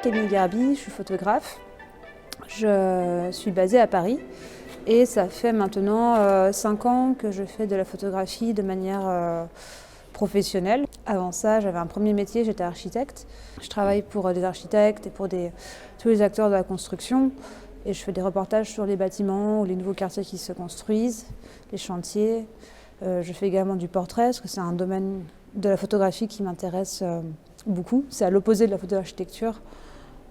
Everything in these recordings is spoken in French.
Camille Garbi, je suis photographe. Je suis basée à Paris et ça fait maintenant 5 ans que je fais de la photographie de manière professionnelle. Avant ça, j'avais un premier métier, j'étais architecte. Je travaille pour des architectes et pour tous les acteurs de la construction. Et je fais des reportages sur les bâtiments ou les nouveaux quartiers qui se construisent, les chantiers. Je fais également du portrait, parce que c'est un domaine de la photographie qui m'intéresse beaucoup. C'est à l'opposé de la photo d'architecture.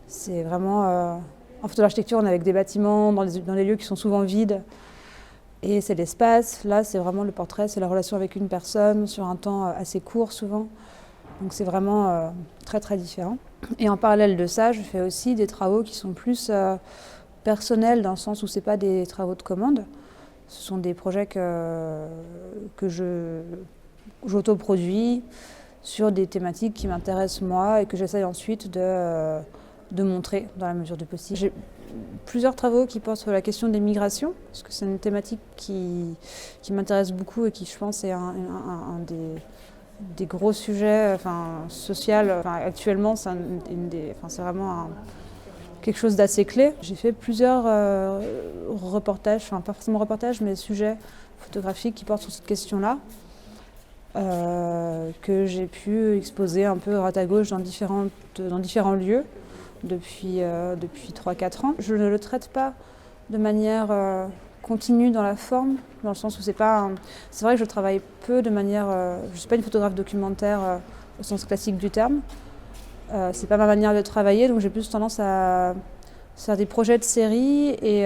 C'est vraiment... En photo d'architecture, on est avec des bâtiments dans les lieux qui sont souvent vides. Et c'est l'espace. Là, c'est vraiment le portrait, c'est la relation avec une personne sur un temps assez court souvent. Donc c'est vraiment très très différent. Et en parallèle de ça, je fais aussi des travaux qui sont plus personnels, dans le sens où ce n'est pas des travaux de commande. Ce sont des projets que j'autoproduis sur des thématiques qui m'intéressent moi et que j'essaye ensuite de montrer dans la mesure du possible. J'ai plusieurs travaux qui portent sur la question des migrations, parce que c'est une thématique qui m'intéresse beaucoup et qui, je pense, est un des gros sujets sociaux. Actuellement, c'est vraiment quelque chose d'assez clé. J'ai fait plusieurs reportages, pas forcément reportages, mais sujets photographiques qui portent sur cette question-là, que j'ai pu exposer un peu à droite à gauche dans différents lieux depuis 3-4 ans. Je ne le traite pas de manière continue dans la forme, dans le sens où c'est vrai que je travaille peu de manière... je ne suis pas une photographe documentaire au sens classique du terme. C'est pas ma manière de travailler, donc j'ai plus tendance à faire des projets de série et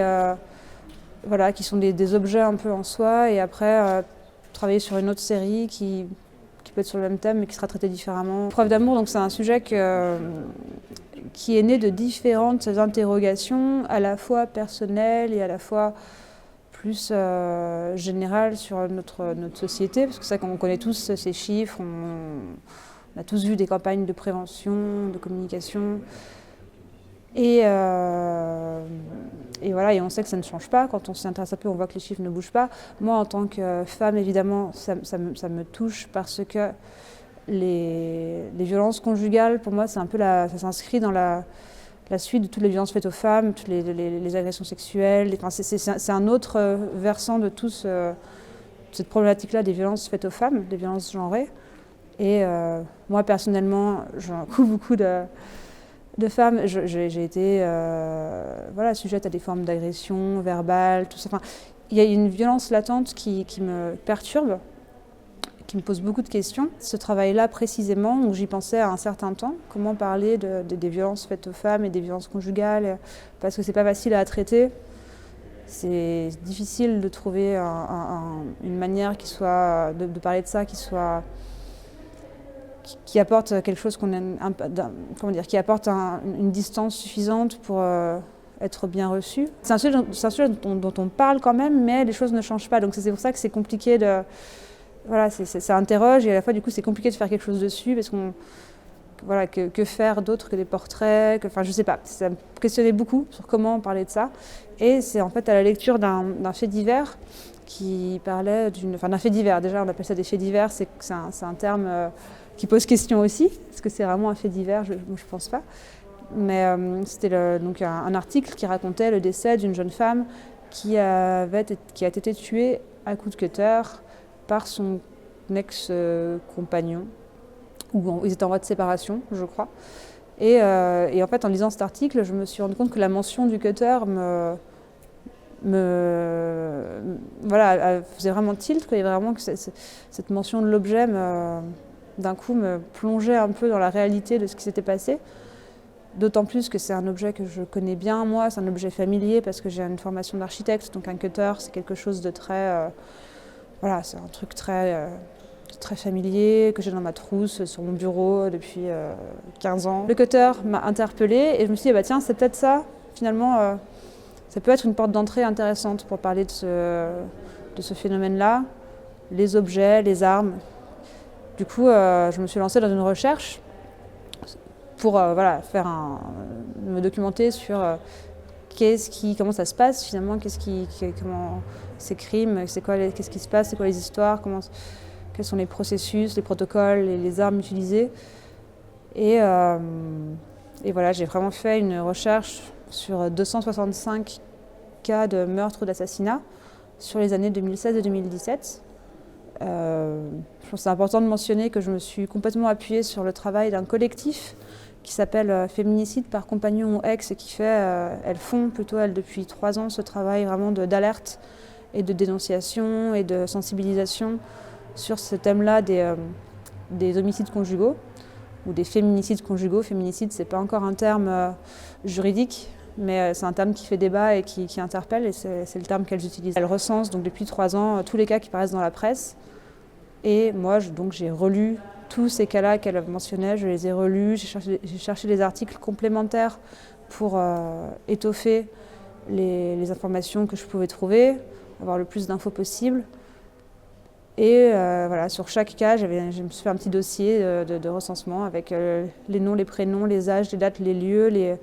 qui sont des objets un peu en soi, et après travailler sur une autre série qui peut être sur le même thème mais qui sera traitée différemment. Preuve d'amour, donc c'est un sujet qui est né de différentes interrogations, à la fois personnelles et à la fois plus générales sur notre société, parce que c'est vrai qu'on connaît tous ces chiffres, on a tous vu des campagnes de prévention, de communication, et on sait que ça ne change pas. Quand on s'y intéresse un peu, on voit que les chiffres ne bougent pas. Moi, en tant que femme, évidemment, ça me touche, parce que les violences conjugales, pour moi, ça s'inscrit dans la suite de toutes les violences faites aux femmes, toutes les agressions sexuelles. C'est un autre versant de cette problématique-là des violences faites aux femmes, des violences genrées. Et moi, personnellement, j'en coupe beaucoup de femmes. J'ai été sujette à des formes d'agression verbale, tout ça. Il y a une violence latente qui me perturbe, qui me pose beaucoup de questions. Ce travail-là, précisément, où j'y pensais à un certain temps, comment parler des violences faites aux femmes et des violences conjugales, parce que c'est pas facile à traiter. C'est difficile de trouver une manière de parler de ça qui apporte quelque chose qui apporte une distance suffisante pour être bien reçu. C'est un sujet dont on parle quand même, mais les choses ne changent pas. Donc c'est pour ça que c'est compliqué ça interroge, et à la fois du coup c'est compliqué de faire quelque chose dessus, parce que faire d'autre que des portraits, je sais pas, ça me questionnait beaucoup sur comment parler de ça. Et c'est en fait à la lecture d'un fait divers qui parlait d'un fait divers, déjà on appelle ça des faits divers, c'est un terme qui pose question aussi, est-ce que c'est vraiment un fait divers? Je pense pas. Mais c'était un article qui racontait le décès d'une jeune femme qui a été tuée à coups de cutter par son ex-compagnon, où ils étaient en voie de séparation, je crois. Et en fait, en lisant cet article, je me suis rendu compte que la mention du cutter faisait vraiment tilt, quoi. Il y avait vraiment que cette mention de l'objet d'un coup me plongeait un peu dans la réalité de ce qui s'était passé. D'autant plus que c'est un objet que je connais bien, moi, c'est un objet familier, parce que j'ai une formation d'architecte, donc un cutter, c'est quelque chose de très... c'est un truc très familier, que j'ai dans ma trousse, sur mon bureau depuis 15 ans. Le cutter m'a interpellée et je me suis dit, tiens, c'est peut-être ça, finalement, ça peut être une porte d'entrée intéressante pour parler de ce phénomène-là, les objets, les armes. Du coup, je me suis lancée dans une recherche pour me documenter sur comment ça se passe finalement, comment ces crimes, qu'est-ce qui se passe, c'est quoi les histoires, quels sont les processus, les protocoles et les armes utilisées. Et Et voilà, j'ai vraiment fait une recherche sur 265 cas de meurtre ou d'assassinat sur les années 2016 et 2017. Je pense que c'est important de mentionner que je me suis complètement appuyée sur le travail d'un collectif qui s'appelle Féminicide par compagnon ou ex et qui fait, elles font plutôt depuis 3 ans ce travail vraiment d'alerte et de dénonciation et de sensibilisation sur ce thème-là des homicides conjugaux ou des féminicides conjugaux. Féminicide, c'est pas encore un terme juridique, mais c'est un terme qui fait débat et qui interpelle, et c'est le terme qu'elles utilisent. Elles recensent donc depuis 3 ans tous les cas qui paraissent dans la presse. Et moi, j'ai relu tous ces cas-là qu'elle mentionnait, je les ai relus, j'ai cherché des articles complémentaires pour étoffer les informations que je pouvais trouver, avoir le plus d'infos possible. Et voilà, sur chaque cas, je me suis fait un petit dossier de recensement avec les noms, les prénoms, les âges, les dates, les lieux,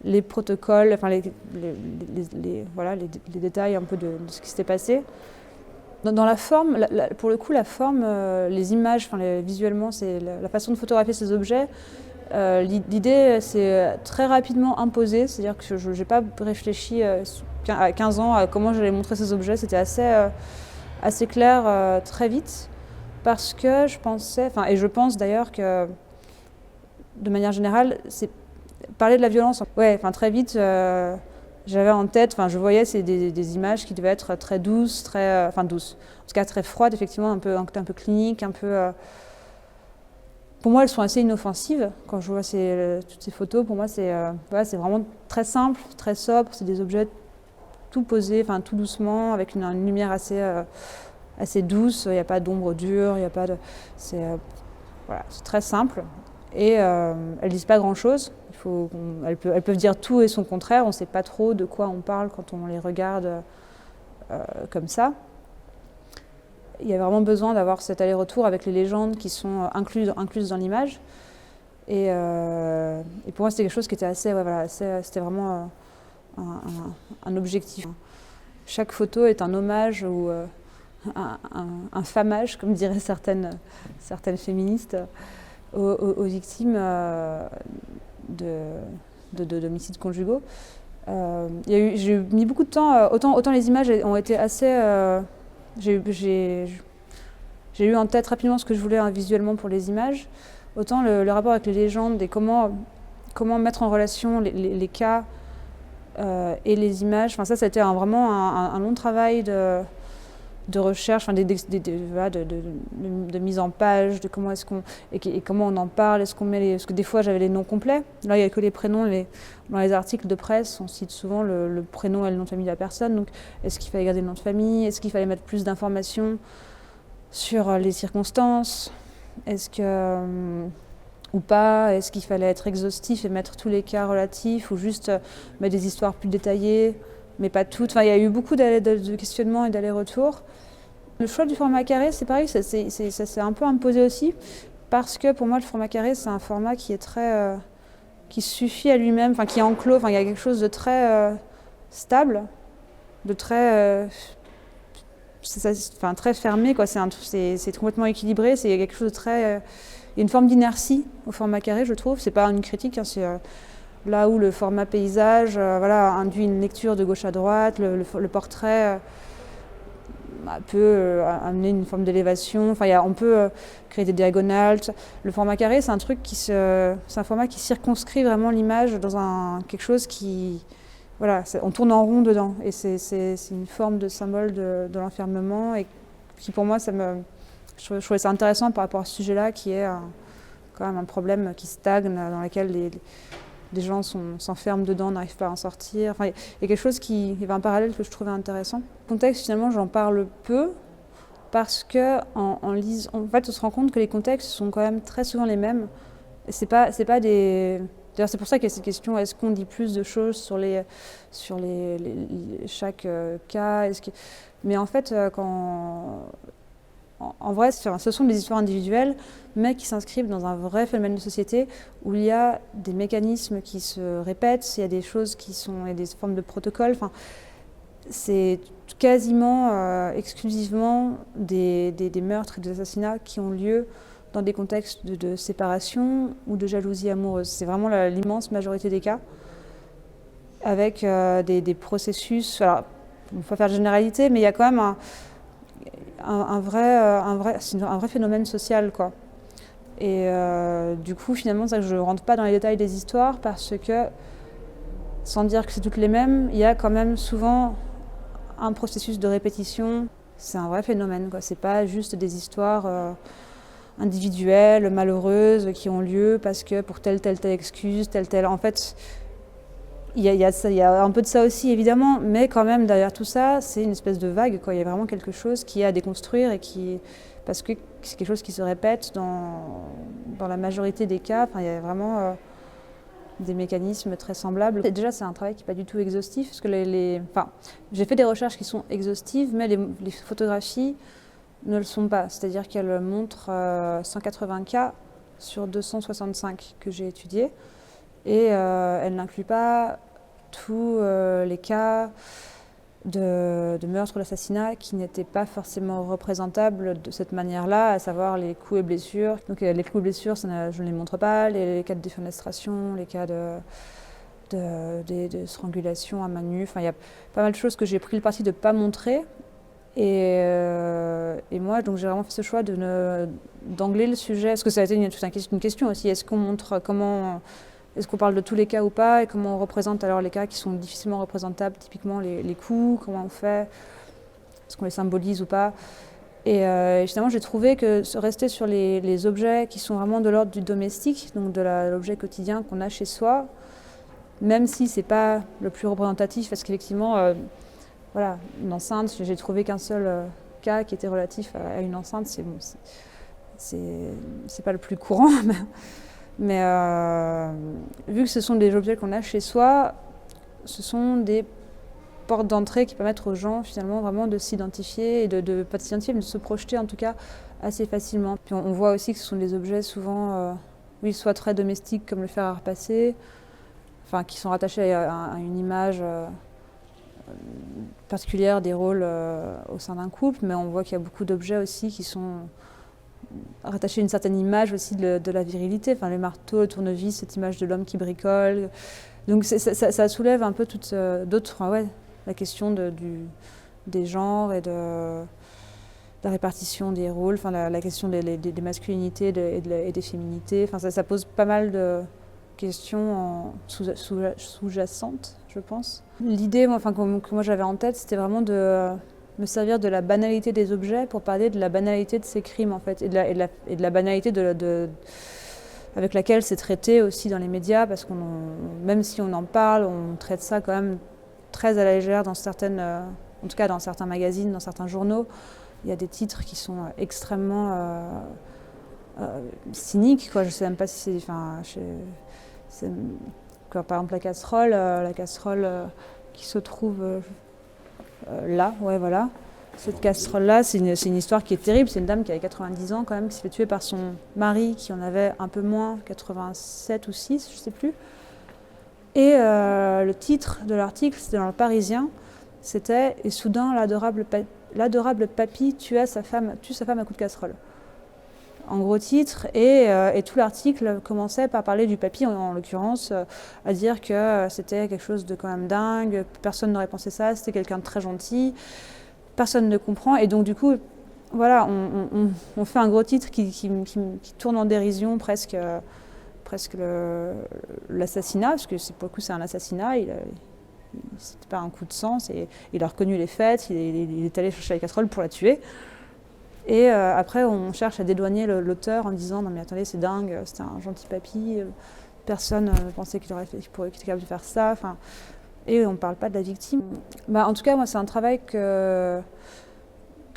les protocoles, enfin voilà, les détails un peu de ce qui s'était passé. Dans la forme, pour le coup, la forme, les images, visuellement, c'est la façon de photographier ces objets. L'idée, c'est très rapidement imposée, c'est-à-dire que je n'ai pas réfléchi à 15 ans à comment j'allais montrer ces objets. C'était assez clair très vite, parce que je pensais, et je pense d'ailleurs que, de manière générale, c'est parler de la violence. Ouais, très vite. J'avais en tête, je voyais des images qui devaient être très douces, douces, en tout cas très froides, effectivement, un peu cliniques, pour moi, elles sont assez inoffensives. Quand je vois toutes ces photos, pour moi, c'est vraiment très simple, très sobre. C'est des objets tout posés, tout doucement, avec une lumière assez douce. Il n'y a pas d'ombre dure, il n'y a pas de... c'est très simple. Et elles disent pas grand-chose. Elles peuvent dire tout et son contraire. On ne sait pas trop de quoi on parle quand on les regarde comme ça. Il y a vraiment besoin d'avoir cet aller-retour avec les légendes qui sont incluses dans l'image. Et pour moi, c'était quelque chose qui était c'était vraiment un objectif. Chaque photo est un hommage ou un famage, comme diraient certaines féministes, aux victimes d'homicides conjugaux. J'ai mis beaucoup de temps, autant les images ont été assez... j'ai eu en tête rapidement ce que je voulais visuellement pour les images, autant le rapport avec les légendes et comment mettre en relation les cas et les images. Ça a été vraiment un long travail de recherche, de mise en page, de comment est-ce qu'on et comment on en parle, est-ce qu'on met parce que des fois j'avais les noms complets. Là il n'y a que les prénoms, dans les articles de presse on cite souvent le prénom et le nom de famille de la personne. Donc est-ce qu'il fallait garder le nom de famille, est-ce qu'il fallait mettre plus d'informations sur les circonstances, ou pas, est-ce qu'il fallait être exhaustif et mettre tous les cas relatifs ou juste mettre des histoires plus détaillées, mais pas toutes. Il y a eu beaucoup de questionnements et d'allers-retours. Le choix du format carré, c'est pareil, ça s'est un peu imposé aussi, parce que pour moi, le format carré, c'est un format qui est qui suffit à lui-même, qui est enclos. Il y a quelque chose de très stable, de très fermé, quoi. C'est complètement équilibré. Il y a quelque chose de très... il y a une forme d'inertie au format carré, je trouve. C'est pas une critique, c'est là où le format paysage induit une lecture de gauche à droite, le portrait peut amener une forme d'élévation. On peut créer des diagonales. Le format carré, c'est un format qui circonscrit vraiment l'image dans quelque chose qui... on tourne en rond dedans. Et c'est une forme de symbole de l'enfermement et qui, pour moi, je trouvais ça intéressant par rapport à ce sujet-là, qui est quand même un problème qui stagne, dans lequel des gens s'enferment dedans, n'arrivent pas à en sortir. Il y a quelque chose il y avait un parallèle que je trouvais intéressant. Le contexte, finalement, j'en parle peu, parce que en lisant, en fait, on se rend compte que les contextes sont quand même très souvent les mêmes. C'est pas des... D'ailleurs, c'est pour ça qu'il y a cette question, est-ce qu'on dit plus de choses sur chaque cas, mais en fait, en vrai, ce sont des histoires individuelles, mais qui s'inscrivent dans un vrai phénomène de société où il y a des mécanismes qui se répètent, il y a des choses il y a des formes de protocoles. C'est quasiment exclusivement des meurtres et des assassinats qui ont lieu dans des contextes de séparation ou de jalousie amoureuse. C'est vraiment l'immense majorité des cas, avec des processus. Alors, il ne faut pas faire de généralité, mais il y a quand même un vrai phénomène social, quoi. Et du coup, finalement, c'est que je ne rentre pas dans les détails des histoires parce que, sans dire que c'est toutes les mêmes, il y a quand même souvent un processus de répétition. C'est un vrai phénomène, quoi. C'est pas juste des histoires individuelles, malheureuses, qui ont lieu parce que pour telle excuse, telle. En fait, il y a un peu de ça aussi, évidemment, mais quand même, derrière tout ça, c'est une espèce de vague, quoi. Il y a vraiment quelque chose qui est à déconstruire parce que c'est quelque chose qui se répète dans la majorité des cas. Enfin, il y a vraiment des mécanismes très semblables. Et déjà, c'est un travail qui n'est pas du tout exhaustif, parce que j'ai fait des recherches qui sont exhaustives, mais les photographies ne le sont pas. C'est-à-dire qu'elles montrent 180 cas sur 265 que j'ai étudiés, et elles n'incluent pas tous les cas de meurtre ou d'assassinat qui n'étaient pas forcément représentables de cette manière-là, à savoir les coups et blessures. Donc les coups et blessures, je ne les montre pas, les cas de défenestration, les cas de strangulation à main nue. Enfin, il y a pas mal de choses que j'ai pris le parti de ne pas montrer. Et moi, donc, j'ai vraiment fait ce choix d'angler le sujet, parce que ça a été une question aussi. Est-ce qu'on montre est-ce qu'on parle de tous les cas ou pas, et comment on représente alors les cas qui sont difficilement représentables, typiquement les coups, comment on fait, est-ce qu'on les symbolise ou pas. Et finalement, j'ai trouvé que rester sur les objets qui sont vraiment de l'ordre du domestique, donc de l'objet quotidien qu'on a chez soi, même si c'est pas le plus représentatif, parce qu'effectivement, voilà, une enceinte, j'ai trouvé qu'un seul cas qui était relatif à une enceinte, c'est pas le plus courant. Mais vu que ce sont des objets qu'on a chez soi, ce sont des portes d'entrée qui permettent aux gens finalement vraiment de s'identifier et pas de s'identifier, mais de se projeter en tout cas assez facilement. Puis on voit aussi que ce sont des objets souvent, oui, soit très domestiques comme le fer à repasser, enfin qui sont rattachés à une image particulière des rôles au sein d'un couple, mais on voit qu'il y a beaucoup d'objets aussi qui sont rattacher une certaine image aussi de la virilité, enfin les marteaux, le tournevis, cette image de l'homme qui bricole. Donc ça soulève un peu la question des genres et de la répartition des rôles, enfin la question des masculinités et des féminités. Enfin ça pose pas mal de questions sous-jacentes, je pense. L'idée, que moi j'avais en tête, c'était vraiment de me servir de la banalité des objets pour parler de la banalité de ces crimes, en fait, et de la banalité avec laquelle c'est traité aussi dans les médias, parce même si on en parle, on traite ça quand même très à la légère en tout cas dans certains magazines, dans certains journaux. Il y a des titres qui sont extrêmement cyniques, quoi. Je ne sais même pas si c'est... par exemple, la casserole qui se trouve... là, ouais, voilà. Cette casserole-là, c'est une histoire qui est terrible. C'est une dame qui avait 90 ans quand même, qui s'est fait tuer par son mari, qui en avait un peu moins, 87 ou 6, je ne sais plus. Et le titre de l'article, c'était dans le Parisien, c'était « Et soudain, l'adorable papy tue sa femme à coups de casserole ». En gros titre, et tout l'article commençait par parler du papy, en l'occurrence, à dire que c'était quelque chose de quand même dingue, personne n'aurait pensé ça, c'était quelqu'un de très gentil, personne ne comprend, et donc du coup, voilà, on fait un gros titre qui tourne en dérision presque l'assassinat, parce que pour le coup c'est un assassinat, c'était pas un coup de sang, il a reconnu les faits, il est allé chercher la casserole pour la tuer. Et après, on cherche à dédouaner l'auteur en disant « Non mais attendez, c'est dingue, c'était un gentil papy, personne ne pensait qu'il était capable de faire ça. » Enfin, et on ne parle pas de la victime. En tout cas, moi, c'est un travail que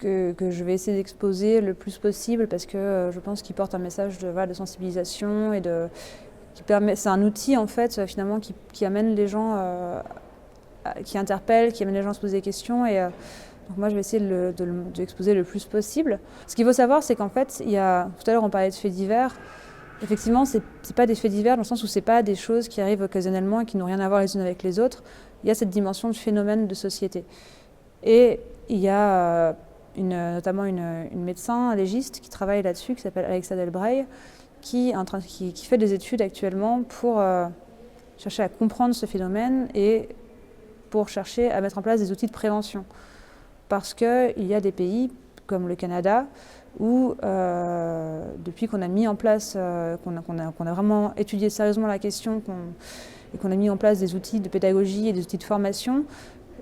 je vais essayer d'exposer le plus possible, parce que je pense qu'il porte un message de sensibilisation et c'est un outil en fait finalement qui amène les gens, qui interpelle, qui amène les gens à se poser des questions. Donc moi, je vais essayer de l'exposer le plus possible. Ce qu'il faut savoir, c'est qu'en fait, tout à l'heure, on parlait de faits divers. Effectivement, c'est pas des faits divers dans le sens où c'est pas des choses qui arrivent occasionnellement et qui n'ont rien à voir les unes avec les autres. Il y a cette dimension de phénomène de société. Et il y a notamment une médecin légiste qui travaille là-dessus, qui s'appelle Alexa Delbray, qui fait des études actuellement pour chercher à comprendre ce phénomène et pour chercher à mettre en place des outils de prévention. Parce qu'il y a des pays comme le Canada où, depuis qu'on a mis en place, qu'on a vraiment étudié sérieusement la question et qu'on a mis en place des outils de pédagogie et des outils de formation,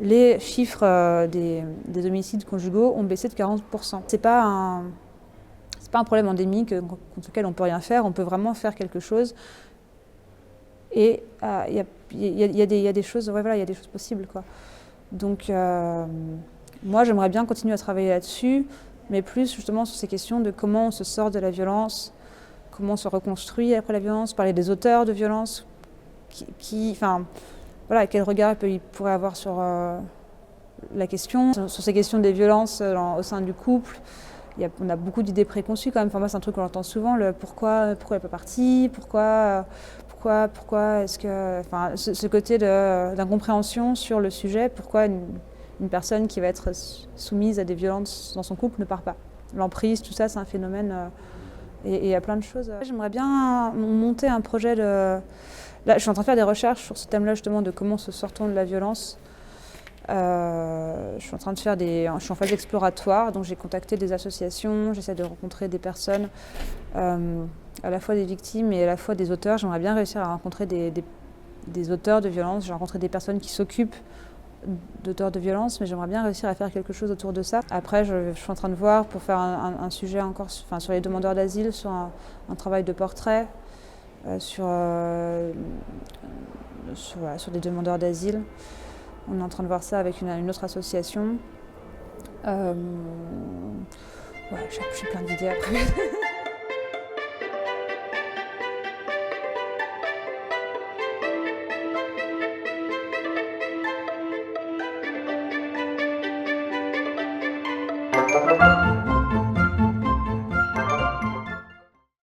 les chiffres des homicides conjugaux ont baissé de 40%. C'est pas un problème endémique contre lequel on ne peut rien faire, on peut vraiment faire quelque chose. Et il y a des choses, ouais, voilà, il y a des choses possibles, quoi. Donc moi j'aimerais bien continuer à travailler là-dessus, mais plus justement sur ces questions de comment on se sort de la violence, comment on se reconstruit après la violence, parler des auteurs de violence, enfin, voilà, quel regard il pourrait avoir sur la question, sur ces questions des violences au sein du couple. On a beaucoup d'idées préconçues quand même. Enfin, moi, c'est un truc qu'on entend souvent, le pourquoi elle n'est pas partie, pourquoi est-ce que... Enfin, ce côté d'incompréhension sur le sujet, pourquoi une personne qui va être soumise à des violences dans son couple ne part pas. L'emprise, tout ça, c'est un phénomène... et il y a plein de choses. J'aimerais bien monter un projet de... Là, je suis en train de faire des recherches sur ce thème-là, justement, de comment se sort-on de la violence. Je suis en phase exploratoire, donc j'ai contacté des associations, j'essaie de rencontrer des personnes, à la fois des victimes et à la fois des auteurs. J'aimerais bien réussir à rencontrer des auteurs de violence. J'ai rencontré des personnes qui s'occupent d'auteurs de violence, mais j'aimerais bien réussir à faire quelque chose autour de ça. Après, je suis en train de voir pour faire un sujet encore sur les demandeurs d'asile, sur un travail de portrait, sur des demandeurs d'asile. On est en train de voir ça avec une autre association. Ouais, j'ai plein d'idées après.